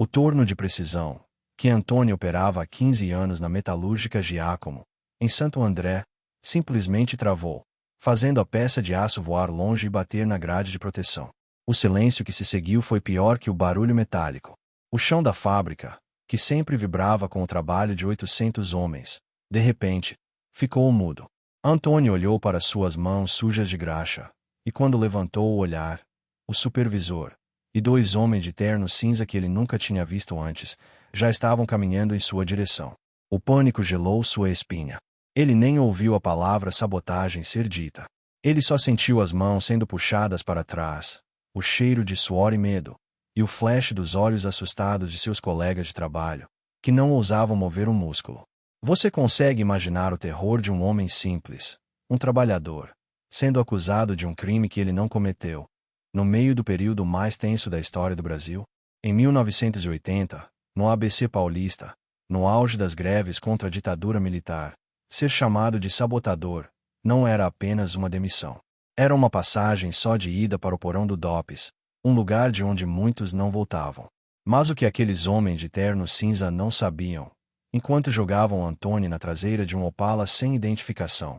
O torno de precisão, que Antônio operava há 15 anos na metalúrgica Giacomo, em Santo André, simplesmente travou, fazendo a peça de aço voar longe e bater na grade de proteção. O silêncio que se seguiu foi pior que o barulho metálico. O chão da fábrica, que sempre vibrava com o trabalho de 800 homens, de repente, ficou mudo. Antônio olhou para suas mãos sujas de graxa, e quando levantou o olhar, o supervisor e 2 homens de terno cinza que ele nunca tinha visto antes, já estavam caminhando em sua direção. O pânico gelou sua espinha. Ele nem ouviu a palavra sabotagem ser dita. Ele só sentiu as mãos sendo puxadas para trás, o cheiro de suor e medo, e o flash dos olhos assustados de seus colegas de trabalho, que não ousavam mover um músculo. Você consegue imaginar o terror de um homem simples, um trabalhador, sendo acusado de um crime que ele não cometeu, no meio do período mais tenso da história do Brasil? Em 1980, no ABC Paulista, no auge das greves contra a ditadura militar, ser chamado de sabotador não era apenas uma demissão. Era uma passagem só de ida para o porão do DOPS, um lugar de onde muitos não voltavam. Mas o que aqueles homens de terno cinza não sabiam, enquanto jogavam Antônio na traseira de um Opala sem identificação,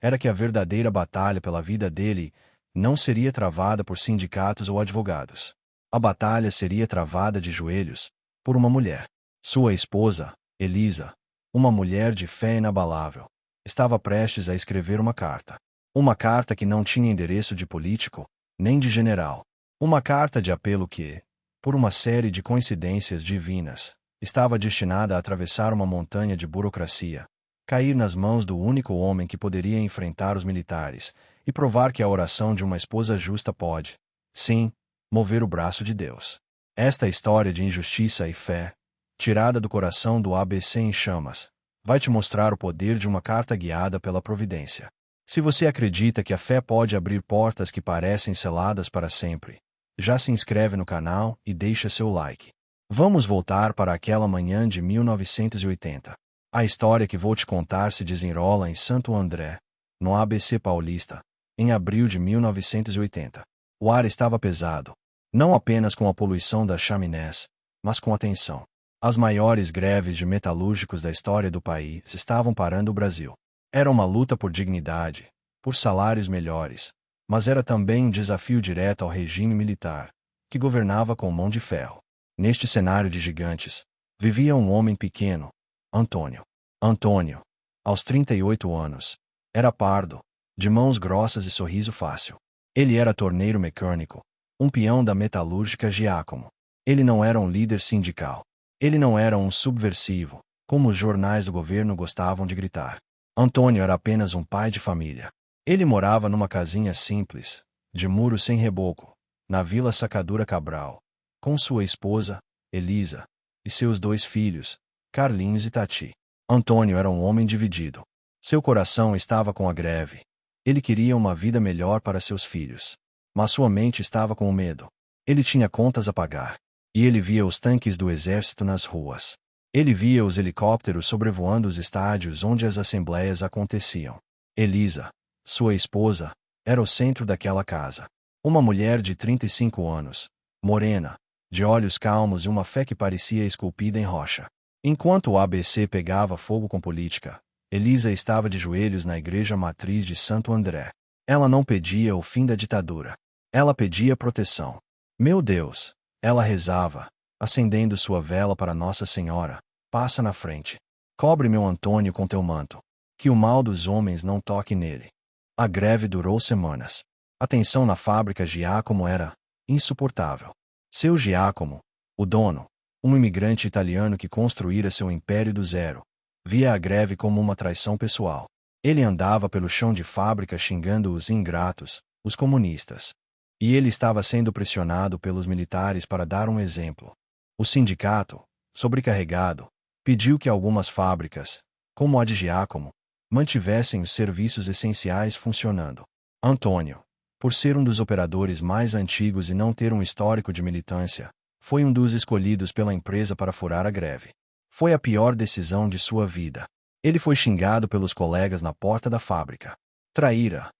era que a verdadeira batalha pela vida dele não seria travada por sindicatos ou advogados. A batalha seria travada de joelhos, por uma mulher. Sua esposa, Elisa, uma mulher de fé inabalável, estava prestes a escrever uma carta. Uma carta que não tinha endereço de político, nem de general. Uma carta de apelo que, por uma série de coincidências divinas, estava destinada a atravessar uma montanha de burocracia, cair nas mãos do único homem que poderia enfrentar os militares e provar que a oração de uma esposa justa pode, sim, mover o braço de Deus. Esta história de injustiça e fé, tirada do coração do ABC em chamas, vai te mostrar o poder de uma carta guiada pela providência. Se você acredita que a fé pode abrir portas que parecem seladas para sempre, já se inscreve no canal e deixa seu like. Vamos voltar para aquela manhã de 1980. A história que vou te contar se desenrola em Santo André, no ABC Paulista, em abril de 1980. O ar estava pesado, não apenas com a poluição das chaminés, mas com a tensão. As maiores greves de metalúrgicos da história do país estavam parando o Brasil. Era uma luta por dignidade, por salários melhores, mas era também um desafio direto ao regime militar, que governava com mão de ferro. Neste cenário de gigantes, vivia um homem pequeno, Antônio. Antônio, aos 38 anos, era pardo, de mãos grossas e sorriso fácil. Ele era torneiro mecânico, um peão da metalúrgica Giacomo. Ele não era um líder sindical. Ele não era um subversivo, como os jornais do governo gostavam de gritar. Antônio era apenas um pai de família. Ele morava numa casinha simples, de muro sem reboco, na Vila Sacadura Cabral, com sua esposa, Elisa, e seus 2 filhos, Carlinhos e Tati. Antônio era um homem dividido. Seu coração estava com a greve. Ele queria uma vida melhor para seus filhos. Mas sua mente estava com o medo. Ele tinha contas a pagar. E ele via os tanques do exército nas ruas. Ele via os helicópteros sobrevoando os estádios onde as assembleias aconteciam. Elisa, sua esposa, era o centro daquela casa. Uma mulher de 35 anos, morena, de olhos calmos e uma fé que parecia esculpida em rocha. Enquanto o ABC pegava fogo com política, Elisa estava de joelhos na igreja matriz de Santo André. Ela não pedia o fim da ditadura. Ela pedia proteção. Meu Deus! Ela rezava, acendendo sua vela para Nossa Senhora. Passa na frente. Cobre meu Antônio com teu manto. Que o mal dos homens não toque nele. A greve durou semanas. A tensão na fábrica Giacomo era insuportável. Seu Giacomo, o dono, um imigrante italiano que construíra seu império do zero, via a greve como uma traição pessoal. Ele andava pelo chão de fábrica xingando os ingratos, os comunistas. E ele estava sendo pressionado pelos militares para dar um exemplo. O sindicato, sobrecarregado, pediu que algumas fábricas, como a de Giacomo, mantivessem os serviços essenciais funcionando. Antônio, por ser um dos operadores mais antigos e não ter um histórico de militância, foi um dos escolhidos pela empresa para furar a greve. Foi a pior decisão de sua vida. Ele foi xingado pelos colegas na porta da fábrica. Traíra.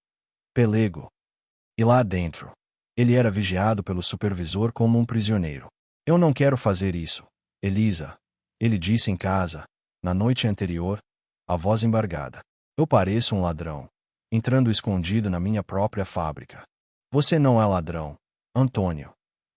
Pelego. E lá dentro, ele era vigiado pelo supervisor como um prisioneiro. Eu não quero fazer isso, Elisa. Ele disse em casa, na noite anterior, a voz embargada. Eu pareço um ladrão, entrando escondido na minha própria fábrica. Você não é ladrão, Antônio.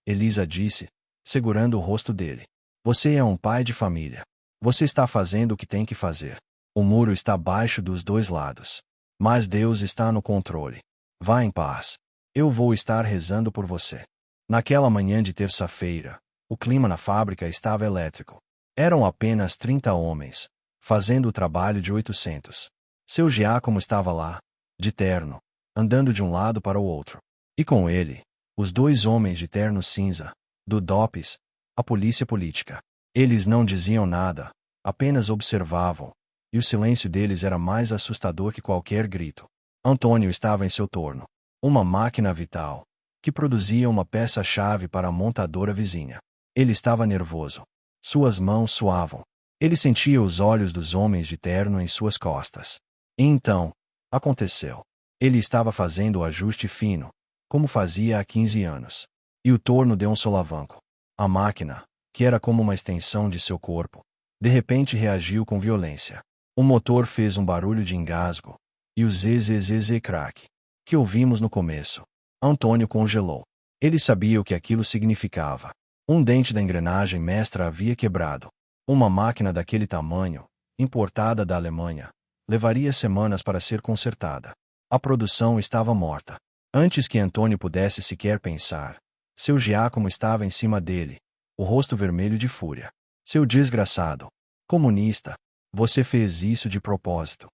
Elisa disse, segurando o rosto dele. Você é um pai de família. Você está fazendo o que tem que fazer. O muro está abaixo dos dois lados. Mas Deus está no controle. Vá em paz. Eu vou estar rezando por você. Naquela manhã de terça-feira, o clima na fábrica estava elétrico. Eram apenas 30 homens, fazendo o trabalho de 800. Seu Giacomo estava lá, de terno, andando de um lado para o outro. E com ele, os dois homens de terno cinza, do DOPS, a polícia política. Eles não diziam nada, apenas observavam, e o silêncio deles era mais assustador que qualquer grito. Antônio estava em seu torno. Uma máquina vital, que produzia uma peça-chave para a montadora vizinha. Ele estava nervoso. Suas mãos suavam. Ele sentia os olhos dos homens de terno em suas costas. E então, aconteceu. Ele estava fazendo o ajuste fino, como fazia há 15 anos. E o torno deu um solavanco. A máquina, que era como uma extensão de seu corpo, de repente reagiu com violência. O motor fez um barulho de engasgo, e o zzzz crack, que ouvimos no começo. Antônio congelou. Ele sabia o que aquilo significava. Um dente da engrenagem mestra havia quebrado. Uma máquina daquele tamanho, importada da Alemanha, levaria semanas para ser consertada. A produção estava morta. Antes que Antônio pudesse sequer pensar, seu Giacomo estava em cima dele, o rosto vermelho de fúria. Seu desgraçado. Comunista. Você fez isso de propósito.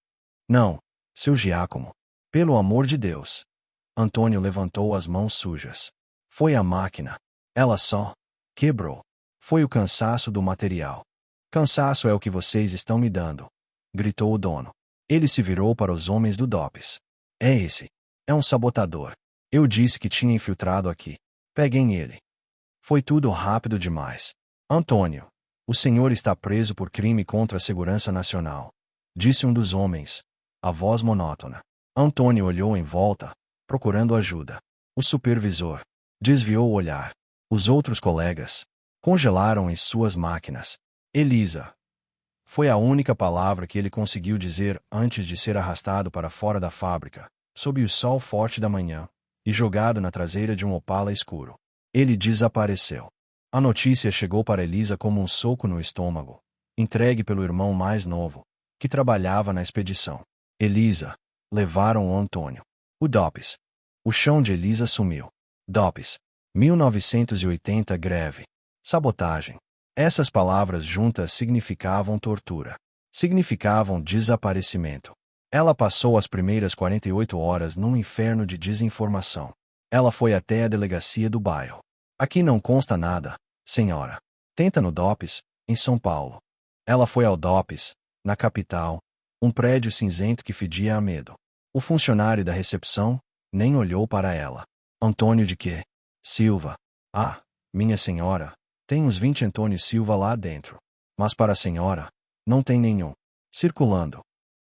Não, seu Giacomo. Pelo amor de Deus. Antônio levantou as mãos sujas. Foi a máquina. Ela só quebrou. Foi o cansaço do material. Cansaço é o que vocês estão me dando, gritou o dono. Ele se virou para os homens do DOPS. É esse. É um sabotador. Eu disse que tinha infiltrado aqui. Peguem ele. Foi tudo rápido demais. Antônio, o senhor está preso por crime contra a segurança nacional, disse um dos homens, a voz monótona. Antônio olhou em volta, procurando ajuda. O supervisor desviou o olhar. Os outros colegas congelaram em suas máquinas. Elisa. Foi a única palavra que ele conseguiu dizer antes de ser arrastado para fora da fábrica, sob o sol forte da manhã, e jogado na traseira de um Opala escuro. Ele desapareceu. A notícia chegou para Elisa como um soco no estômago, entregue pelo irmão mais novo, que trabalhava na expedição. Elisa. Levaram o Antônio. O DOPS. O chão de Elisa sumiu. DOPS. 1980 greve. Sabotagem. Essas palavras juntas significavam tortura. Significavam desaparecimento. Ela passou as primeiras 48 horas num inferno de desinformação. Ela foi até a delegacia do bairro. Aqui não consta nada, senhora. Tenta no DOPS, em São Paulo. Ela foi ao DOPS, na capital, um prédio cinzento que fedia a medo. O funcionário da recepção nem olhou para ela. Antônio de quê? Silva. Ah, minha senhora, tem uns 20 Antônio Silva lá dentro. Mas para a senhora, não tem nenhum. Circulando.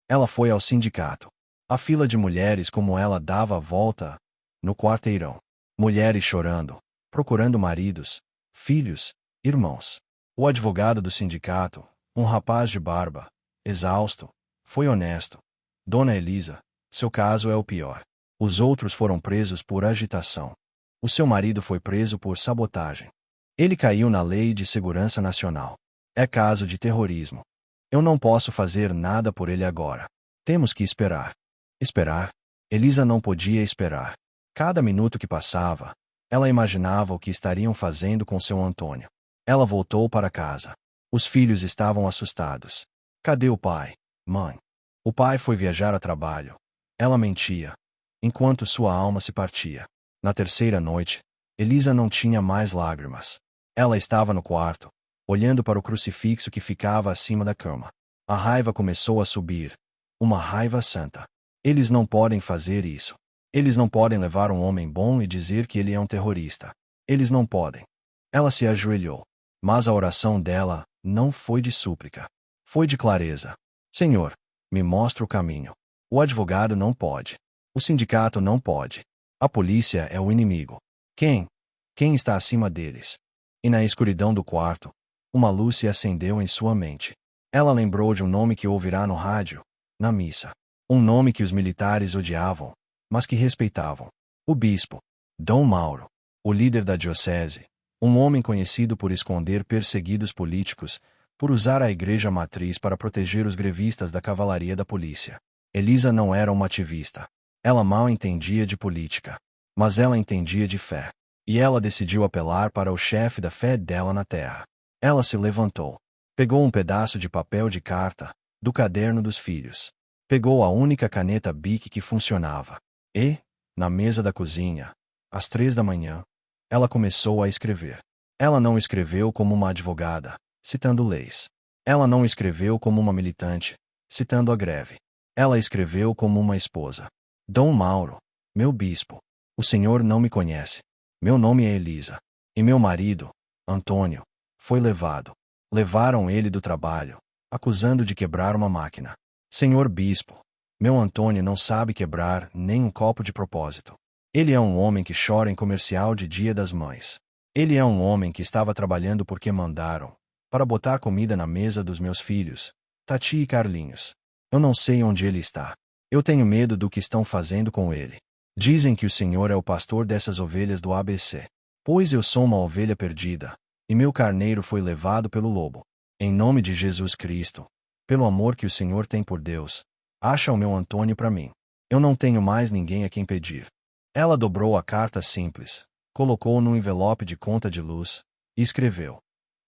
Ela foi ao sindicato. A fila de mulheres como ela dava a volta no quarteirão. Mulheres chorando, procurando maridos, filhos, irmãos. O advogado do sindicato, um rapaz de barba, exausto, foi honesto. Dona Elisa, seu caso é o pior. Os outros foram presos por agitação. O seu marido foi preso por sabotagem. Ele caiu na Lei de Segurança Nacional. É caso de terrorismo. Eu não posso fazer nada por ele agora. Temos que esperar. Esperar? Elisa não podia esperar. Cada minuto que passava, ela imaginava o que estariam fazendo com seu Antônio. Ela voltou para casa. Os filhos estavam assustados. Cadê o pai, mãe? O pai foi viajar a trabalho. Ela mentia, enquanto sua alma se partia. Na terceira noite, Elisa não tinha mais lágrimas. Ela estava no quarto, olhando para o crucifixo que ficava acima da cama. A raiva começou a subir. Uma raiva santa. Eles não podem fazer isso. Eles não podem levar um homem bom e dizer que ele é um terrorista. Eles não podem. Ela se ajoelhou. Mas a oração dela não foi de súplica. Foi de clareza. Senhor, me mostra o caminho. O advogado não pode. O sindicato não pode. A polícia é o inimigo. Quem? Quem está acima deles? E na escuridão do quarto, uma luz se acendeu em sua mente. Ela lembrou de um nome que ouvirá no rádio, na missa. Um nome que os militares odiavam, mas que respeitavam. O bispo, Dom Mauro, o líder da diocese, um homem conhecido por esconder perseguidos políticos, por usar a igreja matriz para proteger os grevistas da cavalaria da polícia. Elisa não era uma ativista. Ela mal entendia de política. Mas ela entendia de fé. E ela decidiu apelar para o chefe da fé dela na terra. Ela se levantou. Pegou um pedaço de papel de carta, do caderno dos filhos. Pegou a única caneta Bic que funcionava. E, na mesa da cozinha, às 3 da manhã, ela começou a escrever. Ela não escreveu como uma advogada, citando leis. Ela não escreveu como uma militante, citando a greve. Ela escreveu como uma esposa. Dom Mauro, meu bispo, o senhor não me conhece. Meu nome é Elisa. E meu marido, Antônio, foi levado. Levaram ele do trabalho, acusando de quebrar uma máquina. Senhor bispo, meu Antônio não sabe quebrar nem um copo de propósito. Ele é um homem que chora em comercial de Dia das Mães. Ele é um homem que estava trabalhando porque mandaram, para botar comida na mesa dos meus filhos, Tati e Carlinhos. Eu não sei onde ele está. Eu tenho medo do que estão fazendo com ele. Dizem que o senhor é o pastor dessas ovelhas do ABC. Pois eu sou uma ovelha perdida, e meu carneiro foi levado pelo lobo. Em nome de Jesus Cristo, pelo amor que o senhor tem por Deus, acha o meu Antônio para mim. Eu não tenho mais ninguém a quem pedir. Ela dobrou a carta simples, colocou num envelope de conta de luz, e escreveu: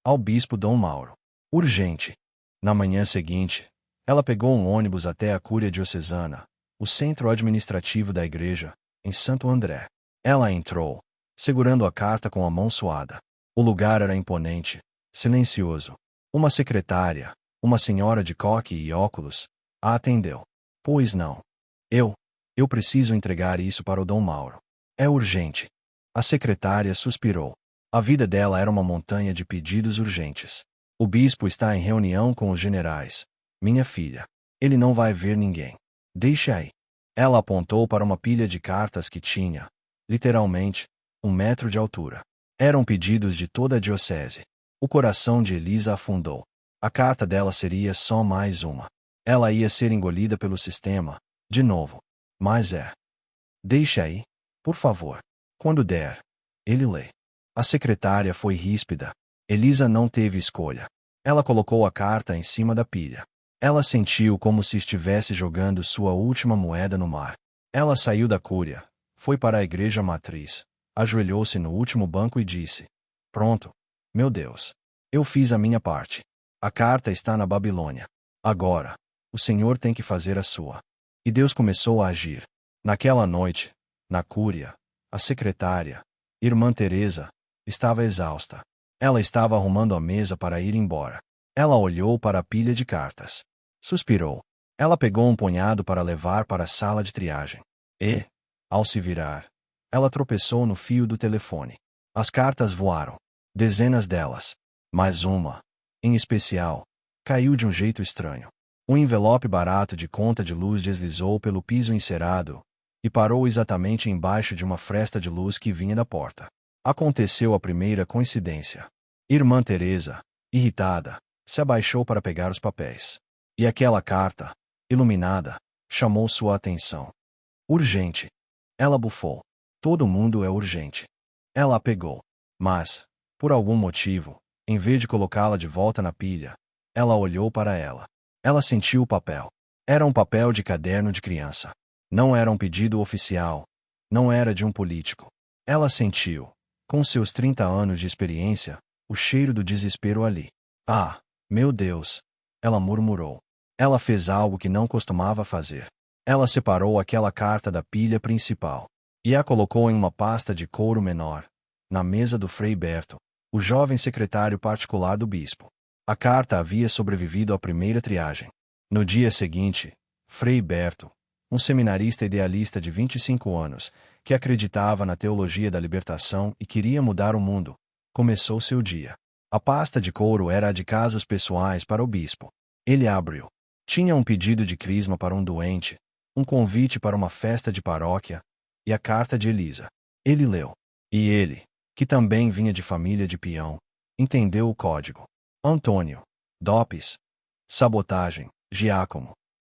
ao bispo Dom Mauro. Urgente. Na manhã seguinte, ela pegou um ônibus até a Cúria Diocesana, o centro administrativo da igreja, em Santo André. Ela entrou, segurando a carta com a mão suada. O lugar era imponente, silencioso. Uma secretária, uma senhora de coque e óculos, a atendeu. Pois não. Eu preciso entregar isso para o Dom Mauro. É urgente. A secretária suspirou. A vida dela era uma montanha de pedidos urgentes. O bispo está em reunião com os generais. Minha filha. Ele não vai ver ninguém. Deixe aí. Ela apontou para uma pilha de cartas que tinha, literalmente, 1 metro de altura. Eram pedidos de toda a diocese. O coração de Elisa afundou. A carta dela seria só mais uma. Ela ia ser engolida pelo sistema, de novo. Mas Deixe aí, por favor. Quando der, ele lê. A secretária foi ríspida. Elisa não teve escolha. Ela colocou a carta em cima da pilha. Ela sentiu como se estivesse jogando sua última moeda no mar. Ela saiu da cúria, foi para a igreja matriz, ajoelhou-se no último banco e disse: pronto, meu Deus. Eu fiz a minha parte. A carta está na Babilônia. Agora, o Senhor tem que fazer a sua. E Deus começou a agir. Naquela noite, na cúria, a secretária, Irmã Teresa, estava exausta. Ela estava arrumando a mesa para ir embora. Ela olhou para a pilha de cartas. Suspirou. Ela pegou um punhado para levar para a sala de triagem. E, ao se virar, ela tropeçou no fio do telefone. As cartas voaram. Dezenas delas. Mas uma, em especial, caiu de um jeito estranho. Um envelope barato de conta de luz deslizou pelo piso encerado e parou exatamente embaixo de uma fresta de luz que vinha da porta. Aconteceu a primeira coincidência. Irmã Teresa, irritada, se abaixou para pegar os papéis. E aquela carta, iluminada, chamou sua atenção. Urgente. Ela bufou. Todo mundo é urgente. Ela a pegou. Mas, por algum motivo, em vez de colocá-la de volta na pilha, ela olhou para ela. Ela sentiu o papel. Era um papel de caderno de criança. Não era um pedido oficial. Não era de um político. Ela sentiu, com seus 30 anos de experiência, o cheiro do desespero ali. Ah, meu Deus! Ela murmurou. Ela fez algo que não costumava fazer. Ela separou aquela carta da pilha principal e a colocou em uma pasta de couro menor, na mesa do Frei Berto, o jovem secretário particular do bispo. A carta havia sobrevivido à primeira triagem. No dia seguinte, Frei Berto, um seminarista idealista de 25 anos, que acreditava na teologia da libertação e queria mudar o mundo, começou seu dia. A pasta de couro era a de casos pessoais para o bispo. Ele a abriu. Tinha um pedido de crisma para um doente, um convite para uma festa de paróquia, e a carta de Elisa. Ele leu. E ele, que também vinha de família de peão, entendeu o código. Antônio. Dopes. Sabotagem. Giacomo.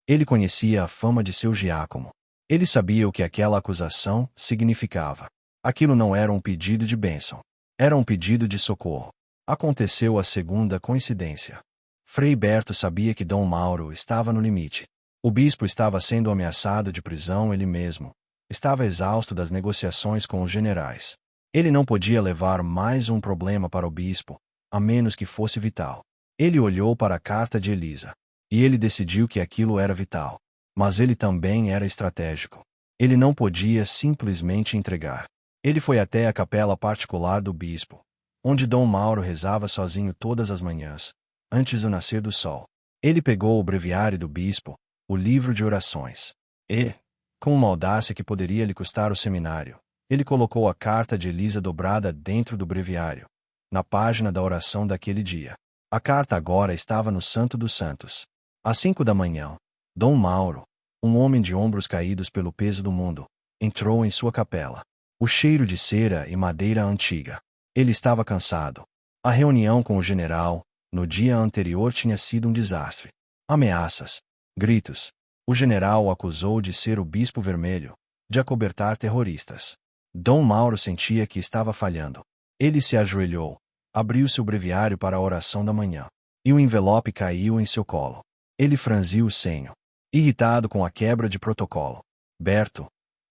Ele conhecia a fama de seu Giacomo. Ele sabia o que aquela acusação significava. Aquilo não era um pedido de bênção. Era um pedido de socorro. Aconteceu a segunda coincidência. Frei Berto sabia que Dom Mauro estava no limite. O bispo estava sendo ameaçado de prisão ele mesmo. Estava exausto das negociações com os generais. Ele não podia levar mais um problema para o bispo, a menos que fosse vital. Ele olhou para a carta de Elisa. E ele decidiu que aquilo era vital. Mas ele também era estratégico. Ele não podia simplesmente entregar. Ele foi até a capela particular do bispo, onde Dom Mauro rezava sozinho todas as manhãs, antes do nascer do sol. Ele pegou o breviário do bispo, o livro de orações, e, com uma audácia que poderia lhe custar o seminário, ele colocou a carta de Elisa dobrada dentro do breviário, na página da oração daquele dia. A carta agora estava no Santo dos Santos. Às 5 da manhã, Dom Mauro, um homem de ombros caídos pelo peso do mundo, entrou em sua capela. O cheiro de cera e madeira antiga. Ele estava cansado. A reunião com o general, no dia anterior, tinha sido um desastre. Ameaças. Gritos. O general o acusou de ser o Bispo Vermelho, de acobertar terroristas. Dom Mauro sentia que estava falhando. Ele se ajoelhou, abriu seu breviário para a oração da manhã, e o envelope caiu em seu colo. Ele franziu o senho, irritado com a quebra de protocolo. Berto.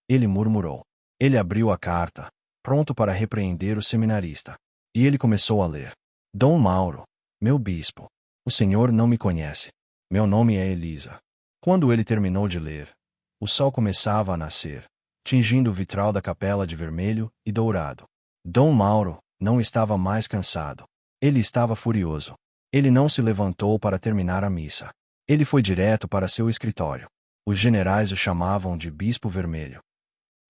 Ele murmurou. Ele abriu a carta, pronto para repreender o seminarista. E ele começou a ler. Dom Mauro, meu bispo, o senhor não me conhece. Meu nome é Elisa. Quando ele terminou de ler, o sol começava a nascer, tingindo o vitral da capela de vermelho e dourado. Dom Mauro não estava mais cansado. Ele estava furioso. Ele não se levantou para terminar a missa. Ele foi direto para seu escritório. Os generais o chamavam de Bispo Vermelho.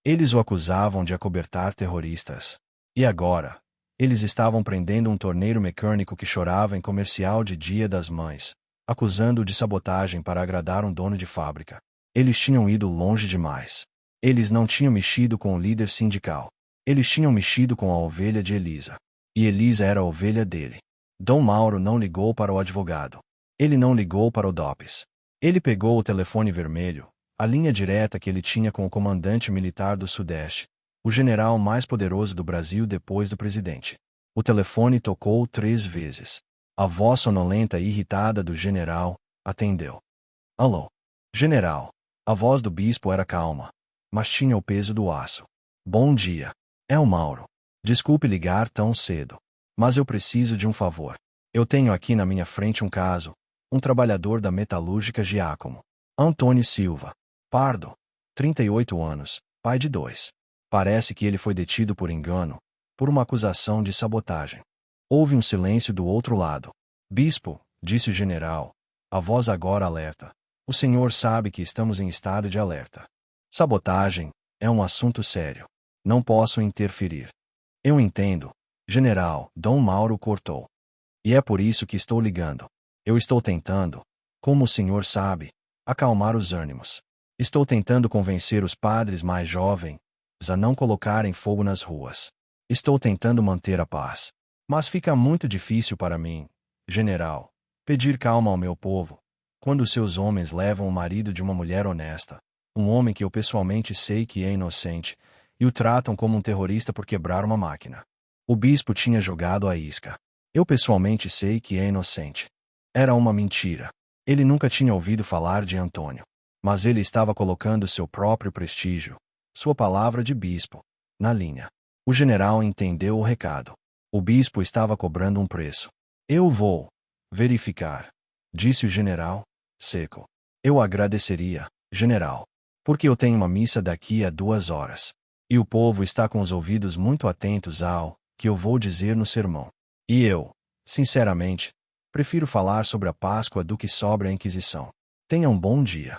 Eles o acusavam de acobertar terroristas. E agora, eles estavam prendendo um torneiro mecânico que chorava em comercial de Dia das Mães, acusando-o de sabotagem para agradar um dono de fábrica. Eles tinham ido longe demais. Eles não tinham mexido com o líder sindical. Eles tinham mexido com a ovelha de Elisa. E Elisa era a ovelha dele. Dom Mauro não ligou para o advogado. Ele não ligou para o Dopes. Ele pegou o telefone vermelho, a linha direta que ele tinha com o comandante militar do Sudeste, o general mais poderoso do Brasil depois do presidente. O telefone tocou 3 vezes. A voz sonolenta e irritada do general atendeu. Alô? General. A voz do bispo era calma, mas tinha o peso do aço. Bom dia. É o Mauro. Desculpe ligar tão cedo, mas eu preciso de um favor. Eu tenho aqui na minha frente um caso, um trabalhador da metalúrgica Giacomo. Antônio Silva. Pardo. 38 anos, pai de 2. Parece que ele foi detido por engano, por uma acusação de sabotagem. Houve um silêncio do outro lado. Bispo, disse o general, a voz agora alerta. O senhor sabe que estamos em estado de alerta. Sabotagem é um assunto sério. Não posso interferir. Eu entendo, general, Dom Mauro cortou. E é por isso que estou ligando. Eu estou tentando, como o senhor sabe, acalmar os ânimos. Estou tentando convencer os padres mais jovens a não colocarem fogo nas ruas. Estou tentando manter a paz. Mas fica muito difícil para mim, general, pedir calma ao meu povo, quando seus homens levam o marido de uma mulher honesta, um homem que eu pessoalmente sei que é inocente, e o tratam como um terrorista por quebrar uma máquina. O bispo tinha jogado a isca. Eu pessoalmente sei que é inocente. Era uma mentira. Ele nunca tinha ouvido falar de Antônio. Mas ele estava colocando seu próprio prestígio, sua palavra de bispo, na linha. O general entendeu o recado. O bispo estava cobrando um preço. Eu vou verificar, disse o general, seco. Eu agradeceria, general, porque eu tenho uma missa daqui a 2 horas. E o povo está com os ouvidos muito atentos ao que eu vou dizer no sermão. E eu, sinceramente, prefiro falar sobre a Páscoa do que sobre a Inquisição. Tenha um bom dia.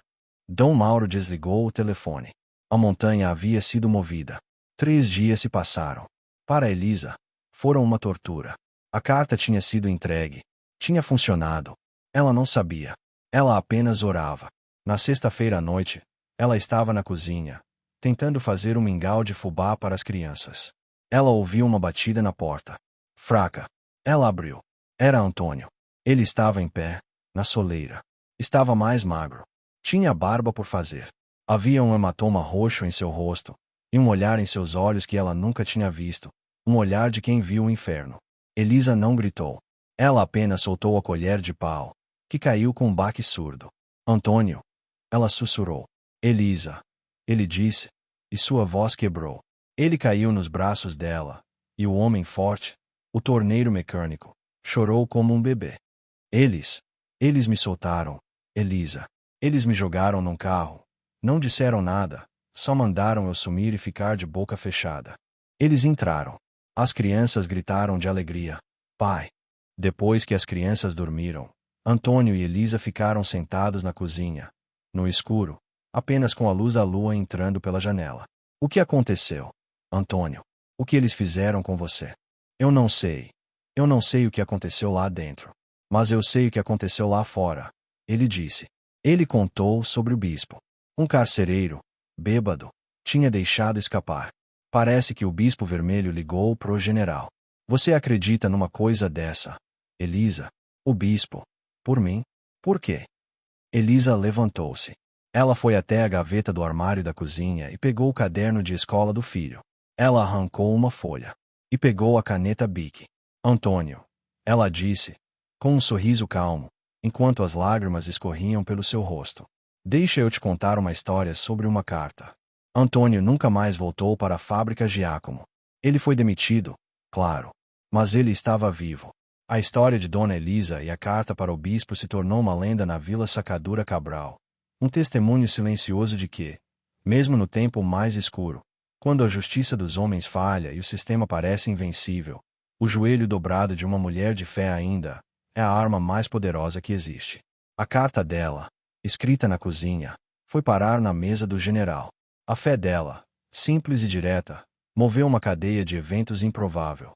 Dom Mauro desligou o telefone. A montanha havia sido movida. 3 dias se passaram. Para Elisa, foram uma tortura. A carta tinha sido entregue. Tinha funcionado. Ela não sabia. Ela apenas orava. Na sexta-feira à noite, ela estava na cozinha, tentando fazer um mingau de fubá para as crianças. Ela ouviu uma batida na porta. Fraca. Ela abriu. Era Antônio. Ele estava em pé, na soleira. Estava mais magro. Tinha barba por fazer. Havia um hematoma roxo em seu rosto, e um olhar em seus olhos que ela nunca tinha visto, um olhar de quem viu o inferno. Elisa não gritou. Ela apenas soltou a colher de pau, que caiu com um baque surdo. Antônio. Ela sussurrou. Elisa. Ele disse, e sua voz quebrou. Ele caiu nos braços dela, e o homem forte, o torneiro mecânico, chorou como um bebê. Eles me soltaram, Elisa. Eles me jogaram num carro. Não disseram nada, só mandaram eu sumir e ficar de boca fechada. Eles entraram. As crianças gritaram de alegria. Pai. Depois que as crianças dormiram, Antônio e Elisa ficaram sentados na cozinha, no escuro, apenas com a luz da lua entrando pela janela. O que aconteceu, Antônio? O que eles fizeram com você? Eu não sei. Eu não sei o que aconteceu lá dentro. Mas eu sei o que aconteceu lá fora. Ele disse. Ele contou sobre o bispo. Um carcereiro, bêbado, tinha deixado escapar. Parece que o bispo vermelho ligou pro general. Você acredita numa coisa dessa? Elisa. O bispo. Por mim? Por quê? Elisa levantou-se. Ela foi até a gaveta do armário da cozinha e pegou o caderno de escola do filho. Ela arrancou uma folha. E pegou a caneta Bic. Antônio. Ela disse, com um sorriso calmo, enquanto as lágrimas escorriam pelo seu rosto. Deixa eu te contar uma história sobre uma carta. Antônio nunca mais voltou para a fábrica Giacomo. Ele foi demitido, claro. Mas ele estava vivo. A história de Dona Elisa e a carta para o bispo se tornou uma lenda na Vila Sacadura Cabral. Um testemunho silencioso de que, mesmo no tempo mais escuro, quando a justiça dos homens falha e o sistema parece invencível, o joelho dobrado de uma mulher de fé ainda é a arma mais poderosa que existe. A carta dela, escrita na cozinha, foi parar na mesa do general. A fé dela, simples e direta, moveu uma cadeia de eventos improvável.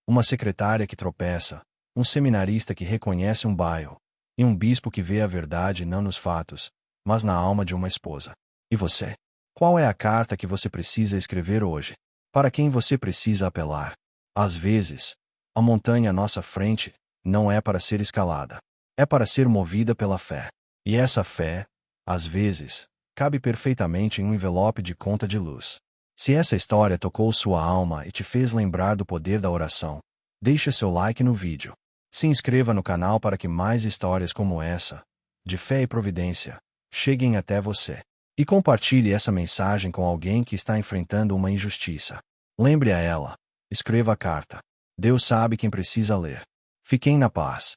Uma secretária que tropeça, um seminarista que reconhece um bairro, e um bispo que vê a verdade não nos fatos, mas na alma de uma esposa. E você? Qual é a carta que você precisa escrever hoje? Para quem você precisa apelar? Às vezes, a montanha à nossa frente não é para ser escalada. É para ser movida pela fé. E essa fé, às vezes, cabe perfeitamente em um envelope de conta de luz. Se essa história tocou sua alma e te fez lembrar do poder da oração, deixe seu like no vídeo. Se inscreva no canal para que mais histórias como essa, de fé e providência, cheguem até você. E compartilhe essa mensagem com alguém que está enfrentando uma injustiça. Lembre a ela. Escreva a carta. Deus sabe quem precisa ler. Fiquem na paz.